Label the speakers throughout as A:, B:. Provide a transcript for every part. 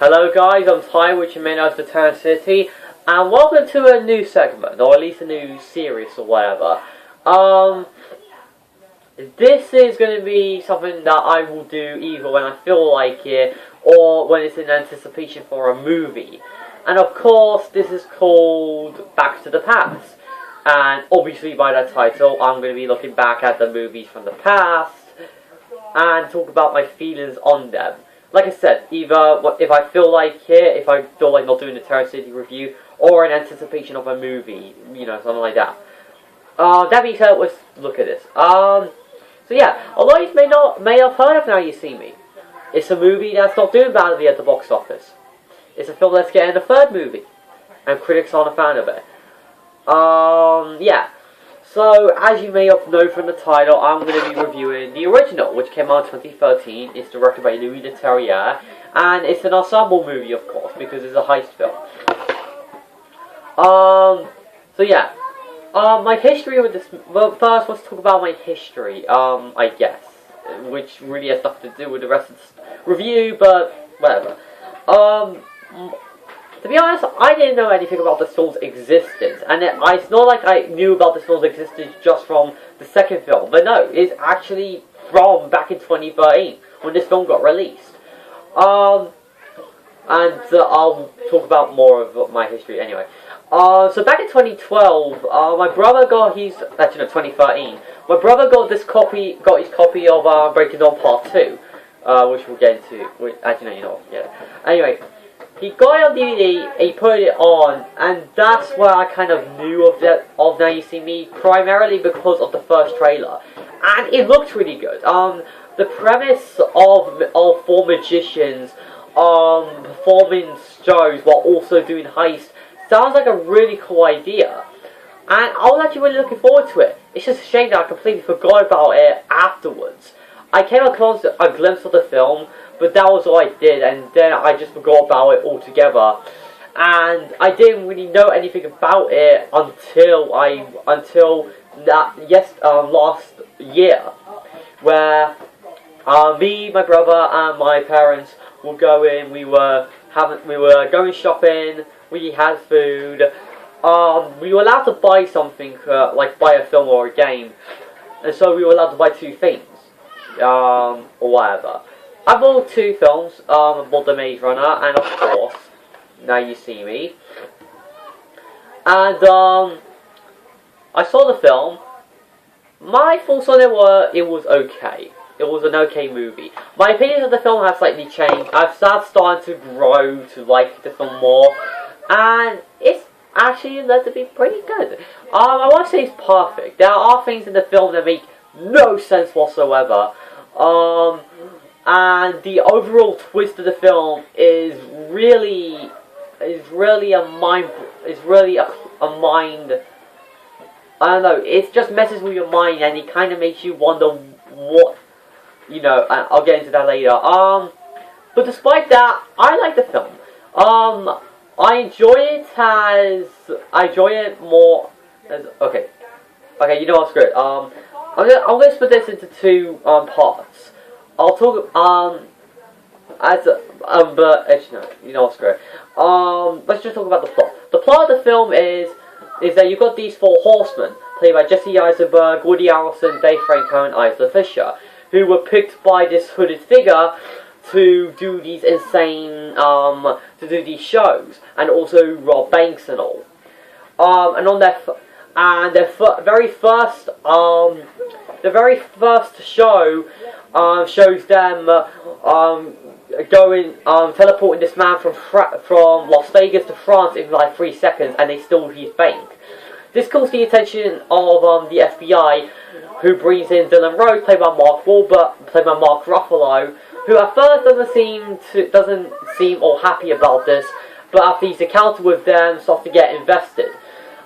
A: Hello guys, I'm Ty, which you may know as the Turn City, and welcome to a new segment, or at least a new series or whatever. This is going to be something that I will do either when I feel like it, or when it's in anticipation for a movie. And of course, this is called Back to the Past. And obviously by that title, I'm going to be looking back at the movies from the past, and talk about my feelings on them. Like I said, either if I feel like it, if I feel like not doing a Turn City review, or in anticipation of a movie, you know, something like that. That being said, let's look at this. So yeah, a lot of you may have heard of Now You See Me. It's a movie that's not doing badly at the box office. It's a film that's getting a third movie, and critics aren't a fan of it. Yeah. So, as you may have known from the title, I'm going to be reviewing the original, which came out in 2013. It's directed by Louis Leterrier, and it's an ensemble movie, of course, because it's a heist film. So yeah. My history with this... Well, first, let's talk about my history, I guess. Which really has nothing to do with the rest of the review, but whatever. To be honest, I didn't know anything about this film's existence, and it's not like I knew about this film's existence just from the second film, but no, it's actually from back in 2013, when this film got released. I'll talk about more of my history anyway. So back in 2012, my brother got 2013, my brother got his copy of Breaking Dawn Part 2, which we'll get into, Anyway, he got it on DVD, he put it on, and that's where I kind of knew of Now You See Me, primarily because of the first trailer. And it looked really good. The premise of four magicians performing shows while also doing heists sounds like a really cool idea. And I was actually really looking forward to it. It's just a shame that I completely forgot about it afterwards. I came across a glimpse of the film, but that was all I did, and then I just forgot about it altogether. And I didn't really know anything about it until last year, where me, my brother, and my parents were going. We were going shopping. We had food. We were allowed to buy something, like buy a film or a game, and so we were allowed to buy two things, or whatever. I bought two films. I bought The Maze Runner, and of course, Now You See Me. And I saw the film. My thoughts on it were, it was okay. It was an okay movie. My opinions of the film have slightly changed. I've started to grow to like the film more, and it's actually led to be pretty good. I won't say it's perfect. There are things in the film that make no sense whatsoever. And the overall twist of the film is really a mind. I don't know. It just messes with your mind, and it kind of makes you wonder what, you know. And I'll get into that later. But despite that, I like the film. I enjoy it more as okay. You know what's good. I'm gonna split this into two parts. I'll talk you know what's great. Let's just talk about the plot. The plot of the film is that you've got these four horsemen, played by Jesse Eisenberg, Woody Harrelson, Dave Franco, and Isla Fisher, who were picked by this hooded figure to do these insane, to do these shows, and also rob banks and all. And on their very first show shows them teleporting this man from Las Vegas to France in like 3 seconds, and they steal his bank. This calls the attention of the FBI, who brings in Dylan Rhodes, played by Mark Ruffalo, who at first doesn't seem all happy about this, but after he's encountered with them, starts to get invested.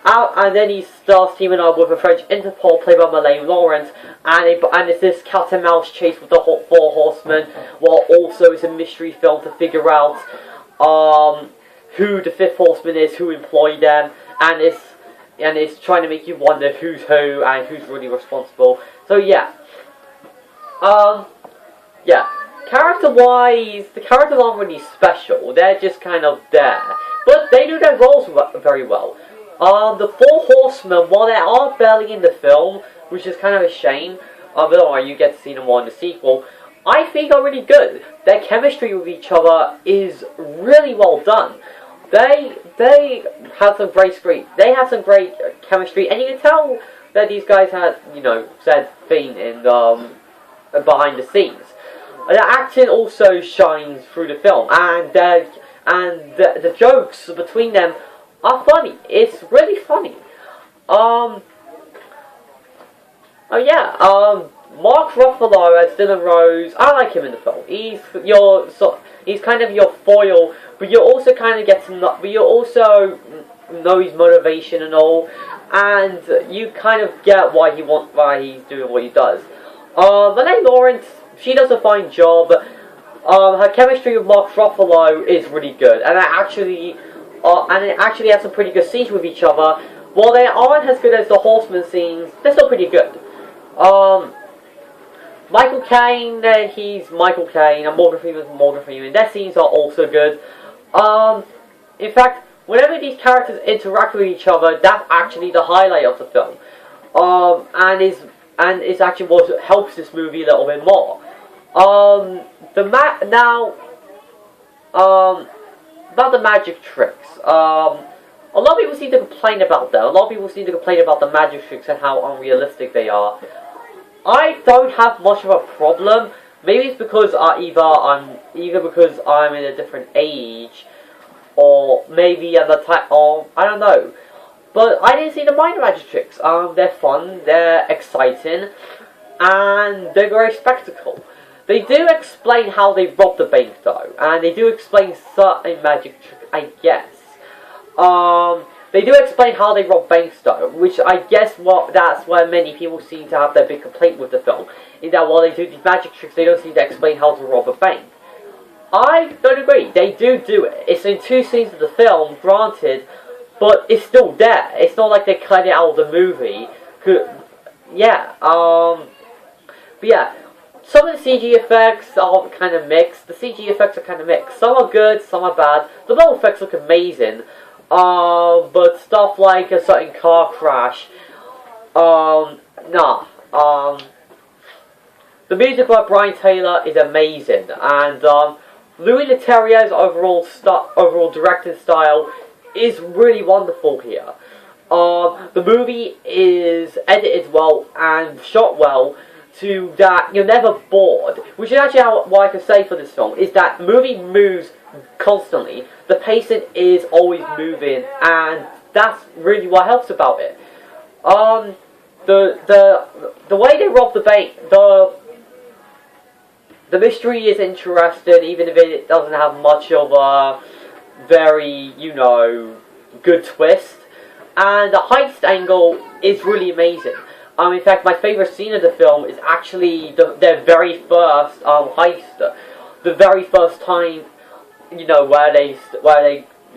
A: And then he starts teaming up with a French Interpol, played by Melaine Lawrence, and it's this cat and mouse chase with the four horsemen, while also it's a mystery film to figure out who the fifth horseman is, who employed them, and it's trying to make you wonder who's who and who's really responsible. So yeah, character-wise, the characters aren't really special. They're just kind of there. But they do their roles very well. The Four Horsemen, while they are barely in the film, which is kind of a shame, but don't worry, you get to see them more in the sequel, I think are really good. Their chemistry with each other is really well done. They have some great chemistry, and you can tell that these guys had, said thing in behind the scenes. The acting also shines through the film, and the jokes between them are funny. It's really funny. Mark Ruffalo as Dylan Rose, I like him in the film. He's kind of your foil, but you also kind of get to know, but you also know his motivation and all, and you kind of get why he's doing what he does. Renee Lawrence, she does a fine job. Her chemistry with Mark Ruffalo is really good, and it actually has some pretty good scenes with each other. While they aren't as good as the Horseman scenes, they're still pretty good. Michael Caine, he's Michael Caine, and Morgan Freeman's Morgan Freeman. Their scenes are also good. In fact, whenever these characters interact with each other, that's actually the highlight of the film. And it's actually what helps this movie a little bit more. About the magic tricks. A lot of people seem to complain about them. A lot of people seem to complain about the magic tricks and how unrealistic they are. I don't have much of a problem. Maybe it's because either because I'm in a different age, or maybe at the time, or I don't know. But I didn't see the minor magic tricks. They're fun, they're exciting, and they're very spectacle. They do explain how they robbed the bank though, and they do explain certain magic tricks, I guess. They do explain how they rob banks though, which I guess that's where many people seem to have their big complaint with the film, is that while they do these magic tricks, they don't seem to explain how to rob a bank. I don't agree. They do it. It's in 2 scenes of the film, granted, but it's still there. It's not like they cut it out of the movie. But yeah, some of the CG effects are kind of mixed. The CG effects are kind of mixed. Some are good, some are bad. The visual effects look amazing. But stuff like a certain car crash, nah. The music by Brian Taylor is amazing, and Louis Leterrier's overall directing style is really wonderful here. The movie is edited well and shot well, to that you're never bored, which is actually what I can say for this film, is that the movie moves constantly. The pacing is always moving, and that's really what helps about it. The way they rob the bank, the mystery is interesting, even if it doesn't have much of a very, good twist. And the heist angle is really amazing. In fact, my favorite scene of the film is actually their very first heist. The very first time, where they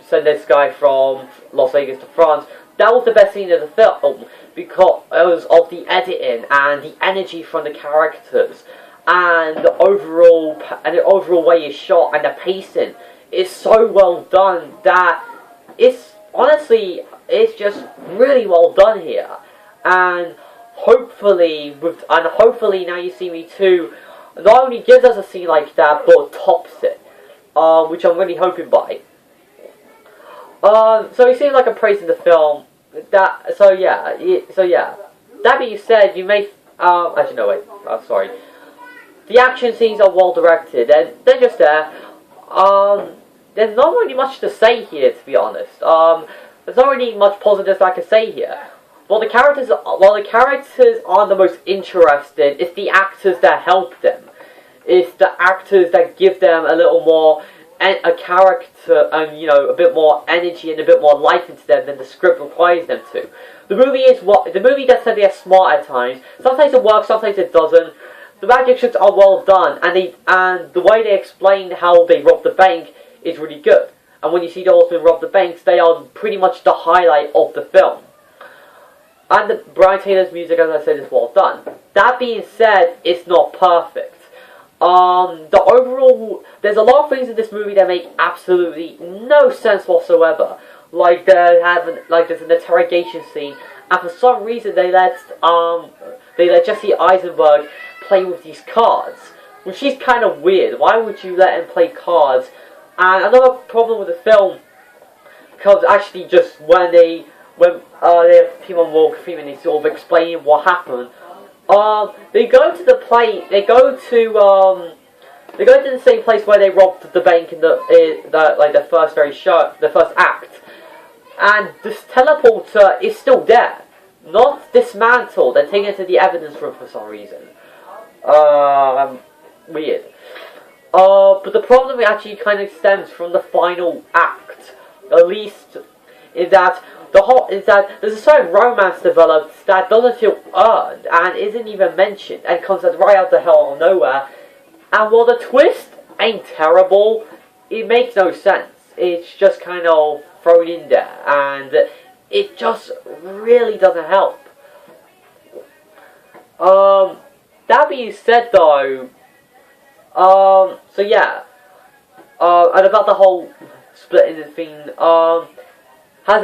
A: send this guy from Las Vegas to France. That was the best scene of the film because of the editing and the energy from the characters and the overall way it's shot, and the pacing is so well done that it's just really well done here. And hopefully Now You See Me 2 not only gives us a scene like that, but tops it, which I'm really hoping by. So it seems like I'm praising the film. So yeah. That being said, you may actually no wait. I'm sorry. The action scenes are well directed, and they're just there. There's not really much to say here, to be honest. There's not really much positive I can say here. While the characters aren't the most interesting, it's the actors that help them. It's the actors that give them a little more a character and a bit more energy and a bit more life into them than the script requires them to. The movie does something that's smart at times. Sometimes it works, sometimes it doesn't. The magic tricks are well done, and the way they explain how they rob the bank is really good. And when you see the Horsemen rob the banks, they are pretty much the highlight of the film. And Brian Taylor's music, as I said, is well done. That being said, it's not perfect. The overall, there's a lot of things in this movie that make absolutely no sense whatsoever. Like there's an interrogation scene, and for some reason they let Jesse Eisenberg play with these cards, which is kind of weird. Why would you let him play cards? And another problem with the film comes actually just when they have Timon Morgan Freeman is sort of explaining what happened. They go to the same place where they robbed the bank in the first act, and this teleporter is still there, not dismantled and taken to the evidence room for some reason. Weird. But the problem actually kind of stems from the final act, at least, is that there's a certain romance developed that doesn't feel earned and isn't even mentioned and comes right out the hell of nowhere. And while the twist ain't terrible, it makes no sense. It's just kind of thrown in there, and it just really doesn't help. That being said, though, so yeah, and about the whole splitting the thing, as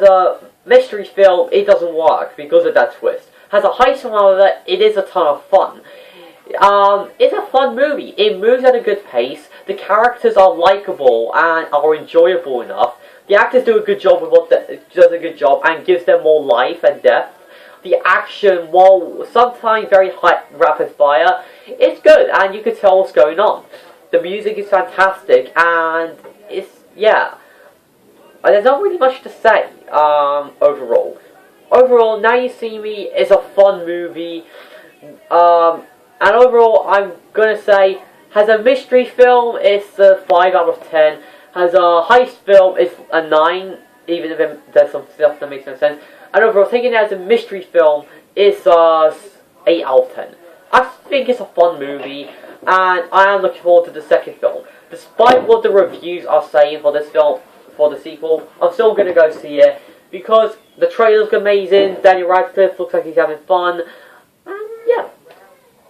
A: a mystery film, it doesn't work because of that twist. As a heist film, however, it is a ton of fun. It's a fun movie. It moves at a good pace. The characters are likable and are enjoyable enough. The actors do a good job and gives them more life and depth. The action, while sometimes very rapid fire, it's good and you can tell what's going on. The music is fantastic and yeah. There's not really much to say overall. Overall, Now You See Me is a fun movie. And overall, I'm gonna say, as a mystery film, it's a 5 out of 10. As a heist film, it's a 9, even if there's some stuff that makes no sense. And overall, taking it as a mystery film, it's a 8 out of 10. I think it's a fun movie, and I am looking forward to the second film. Despite what the reviews are saying for this film, for the sequel, I'm still gonna go see it, because the trailer's amazing, Daniel Radcliffe looks like he's having fun, and yeah.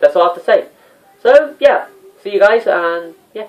A: That's all I have to say. So, yeah. See you guys, and yeah.